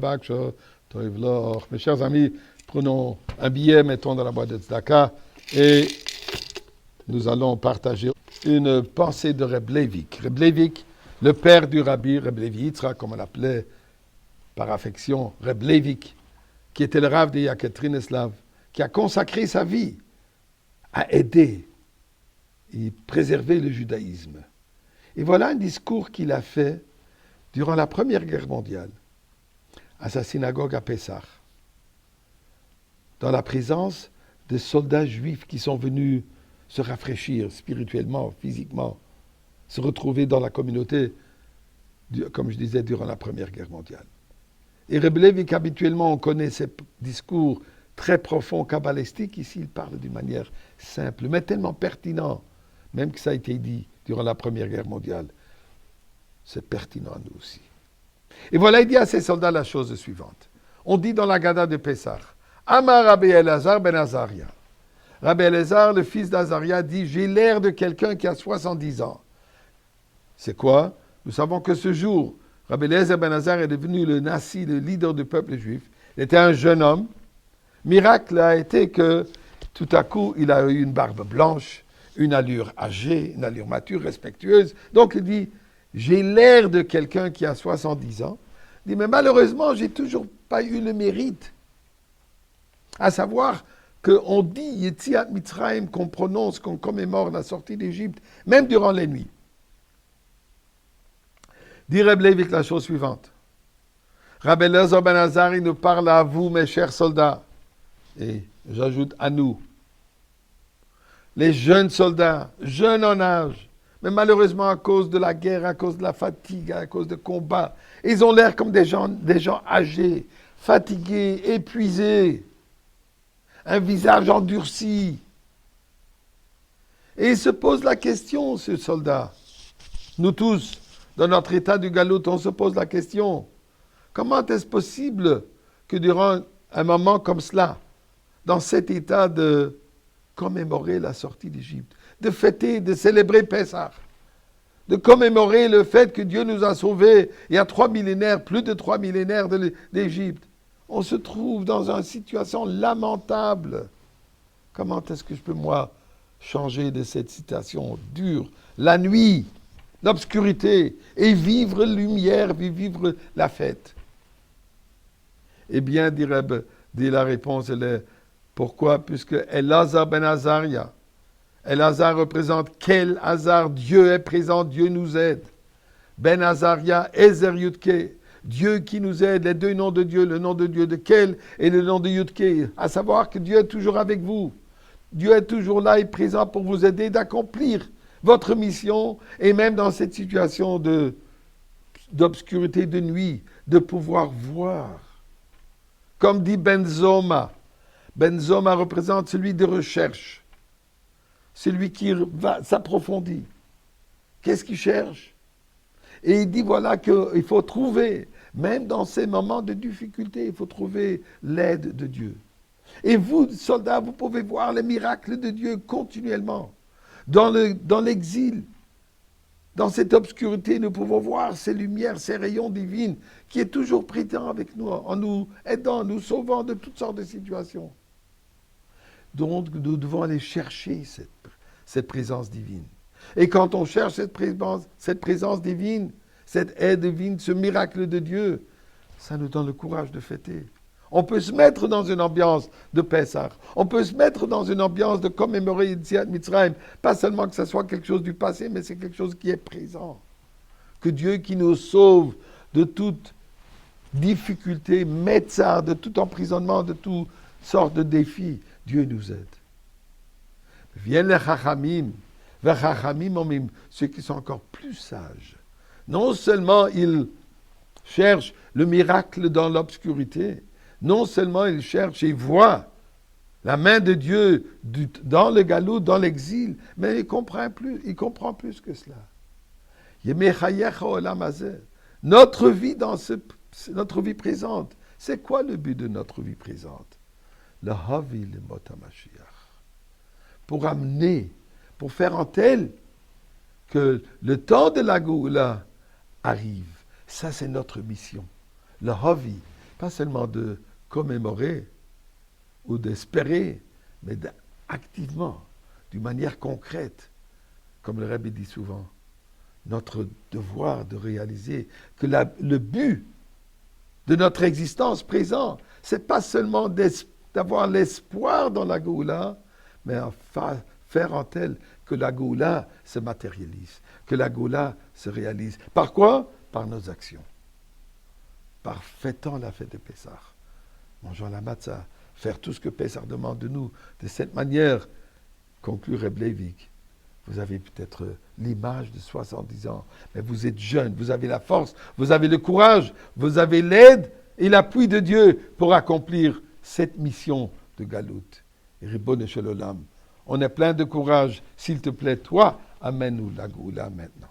Shabbat, mes chers amis, prenons un billet, mettons dans la boîte de tzedaka et nous allons partager une pensée de Reb Leivik. Reb Leivik, le père du rabbi Reb Levi Yitzhak, comme on l'appelait par affection, Reb Leivik, qui était le rav de Yekaterinslav, qui a consacré sa vie à aider et préserver le judaïsme. Et voilà un discours qu'il a fait durant la Première Guerre mondiale, à sa synagogue à Pessah, dans la présence des soldats juifs qui sont venus se rafraîchir spirituellement, physiquement, se retrouver dans la communauté, comme je disais, durant la Première Guerre mondiale. Et Reb Leivik, habituellement, on connaît ses discours très profonds, kabbalistiques. Ici, il parle d'une manière simple, mais tellement pertinent, même que ça a été dit durant la Première Guerre mondiale. C'est pertinent à nous aussi. Et voilà, il dit à ses soldats la chose suivante. On dit dans la Gada de Pessah, Amar Rabbi Elazar ben Azaria. Rabbi Elazar, le fils d'Azaria, dit, j'ai l'air de quelqu'un qui a 70 ans. C'est quoi? Nous savons que ce jour, Rabbi Elazar ben Azar est devenu le nasi, le leader du peuple juif. Il était un jeune homme. Miracle a été que tout à coup, il a eu une barbe blanche, une allure âgée, une allure mature, respectueuse. Donc il dit, j'ai l'air de quelqu'un qui a 70 ans. Il dit, mais malheureusement, j'ai toujours pas eu le mérite. À savoir qu'on dit Yetziat Mitzrayim, qu'on prononce, qu'on commémore la sortie d'Égypte, même durant les nuits. Dit Reb Leivik la chose suivante. Rabbi Elazar ben Azar, il nous parle à vous, mes chers soldats. Et j'ajoute à nous. Les jeunes soldats, jeunes en âge, mais malheureusement à cause de la guerre, à cause de la fatigue, à cause de combats, ils ont l'air comme des gens âgés, fatigués, épuisés, un visage endurci. Et il se pose la question, ce soldat. Nous tous, dans notre état du galout, on se pose la question. Comment est-ce possible que durant un moment comme cela, dans cet état de commémorer la sortie d'Égypte, de fêter, de célébrer Pessah, de commémorer le fait que Dieu nous a sauvés il y a 3 millénaires, plus de 3 millénaires d'Égypte, on se trouve dans une situation lamentable. Comment est-ce que je peux, moi, changer de cette situation dure, la nuit, l'obscurité, et vivre lumière, vivre la fête? Eh bien, dit la réponse, elle est, pourquoi? Puisque Elazar ben Azaria, Elazar représente quel hasard? Dieu est présent, Dieu nous aide. Ben Azaria, Ezer Yudke, Dieu qui nous aide, les deux noms de Dieu, le nom de Dieu de Kel et le nom de Yudke, à savoir que Dieu est toujours avec vous. Dieu est toujours là et présent pour vous aider d'accomplir votre mission, et même dans cette situation d'obscurité de nuit, de pouvoir voir. Comme dit Benzoma, Benzoma représente celui de recherche, celui qui s'approfondit. Qu'est-ce qu'il cherche? Et il dit voilà qu'il faut trouver, même dans ces moments de difficulté, il faut trouver l'aide de Dieu. Et vous, soldats, vous pouvez voir les miracles de Dieu continuellement. Dans l'exil, dans cette obscurité, nous pouvons voir ces lumières, ces rayons divins qui est toujours présent avec nous, en nous aidant, nous sauvant de toutes sortes de situations. Donc, nous devons aller chercher cette présence divine. Et quand on cherche cette présence divine, cette aide divine, ce miracle de Dieu, ça nous donne le courage de fêter. On peut se mettre dans une ambiance de Pessah. On peut se mettre dans une ambiance de commémorer Yetziat Mitzrayim. Pas seulement que ce soit quelque chose du passé, mais c'est quelque chose qui est présent. Que Dieu qui nous sauve de toute difficulté, médecin, de tout emprisonnement, de toutes sortes de défis, Dieu nous aide. Viennent les chachamim, vers chachamim omim, ceux qui sont encore plus sages. Non seulement ils cherchent le miracle dans l'obscurité, non seulement ils cherchent et voient la main de Dieu dans le galou, dans l'exil, mais il comprend plus que cela. Notre vie notre vie présente, c'est quoi le but de notre vie présente? Le havi le mot HaMashiach. Pour amener, pour faire en tel que le temps de la Goula arrive. Ça, c'est notre mission. Le havi, pas seulement de commémorer ou d'espérer, mais activement, d'une manière concrète, comme le Rabbi dit souvent, notre devoir de réaliser que le but de notre existence présente, c'est pas seulement d'avoir l'espoir dans la Géoula, mais faire en tel que la Géoula se matérialise, que la Géoula se réalise. Par quoi? Par nos actions. Par fêtant la fête de Pessah, mangeant la matzah, faire tout ce que Pessah demande de nous. De cette manière, conclut Reb Leivik, vous avez peut-être l'image de 70 ans, mais vous êtes jeune, vous avez la force, vous avez le courage, vous avez l'aide et l'appui de Dieu pour accomplir cette mission de Galout. Et Ribono Shel Olam, on est plein de courage. S'il te plaît, toi, amène-nous la Géoula maintenant.